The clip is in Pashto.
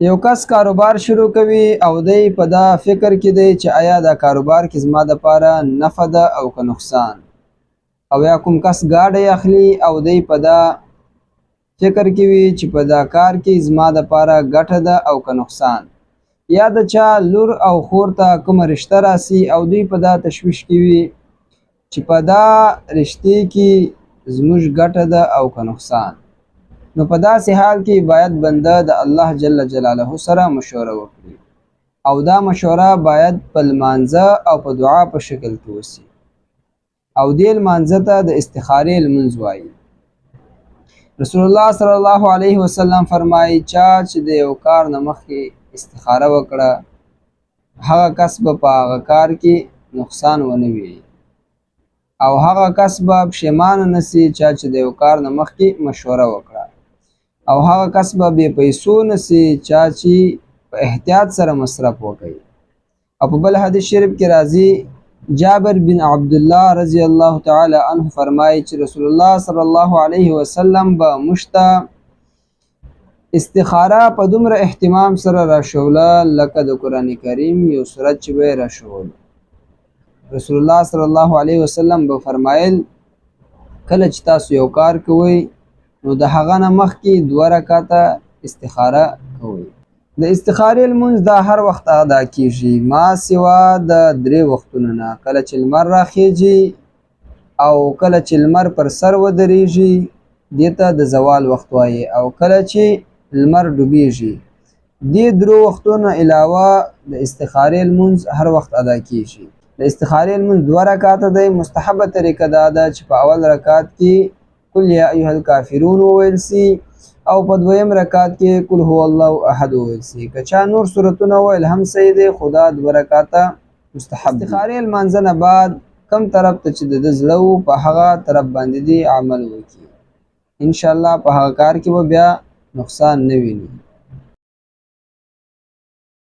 یو کس کاروبار شروع کوي او دی په دا فکر کې دی چې آیا دا کاروبار کې زما دپاره نفع ده او که نقصان، او یا کوم کس ګاډی اخلي او دی په دا فکر کې وي چې په دا کار کې زما دپاره ګټه ده او که نقصان، یا د چا لور او خور ته کومه رشته راسي او دوی په دا تشویش کې وي چې په دا رشتې کې زموږ ګټه ده او که نقصان. نو په داسې حال کې باید بنده د الله جل جلاله سره مشوره وکړي او دا مشوره باید په لمانځه او په دعا په شکل کې وسي او دې لمانځه ته د استخارې لمونځ وایي. رسول الله صلی الله علیه وسلم فرمایي چا چې د یو کار نه مخکې استخاره وکړه هغه کس به په هغه کار کې نقصان ونه ویني او هغه کس به پښیمانه نسي چا چې د یو کار نه مخکې مشوره وکړه او هغه کس به بې پیسو نسي چا چې په احتیاط سره مصرف وکړي. او په بل حدیث شریف کې راځي جابر بن عبدالله رضی الله تعالی عنه فرمایي چې رسول الله صلی الله علیه وسلم به موږ ته استخاره په دومره اهتمام سره راښوله لکه د قرآن کریم یو سورت چې به یې راښول. رسول الله صلی الله علیه وسلم به فرمایل کله چې تاسو یو کار کوئ نو د هغه نه مخکې 2 رکعاته استخاره کوئ. د استخارې لمونځ دا هر وخت ادا کیږي ما سوا د 3 وختونو نه، کله چې لمر راخیږي او کله چې لمر پر سر ودرېږي دې ته د زوال وخت وایي او کله چې لمر ډوبیږي. دې 3 وختونو علاوه د استخارې لمونځ هر وخت ادا کیږي. د استخارې لمونځ 2 رکعاته دی. مستحبه طریقه دا ده چې په اول رکعت کې قل یا ایها الکافرون وویل سي او په 2م رکعت کې قل هو الله احد وویل سي. که چا نور سورتونه وویل هم صحیح دی خو دا 2 رکعاته مستحب دي. استخارې لمانځه نه بعد کم طرف ته چې د ده زړه و په هغه طرف باندې دې عمل وکړي انشاءالله په هغه کار کې به بیا نقصان نه ویني.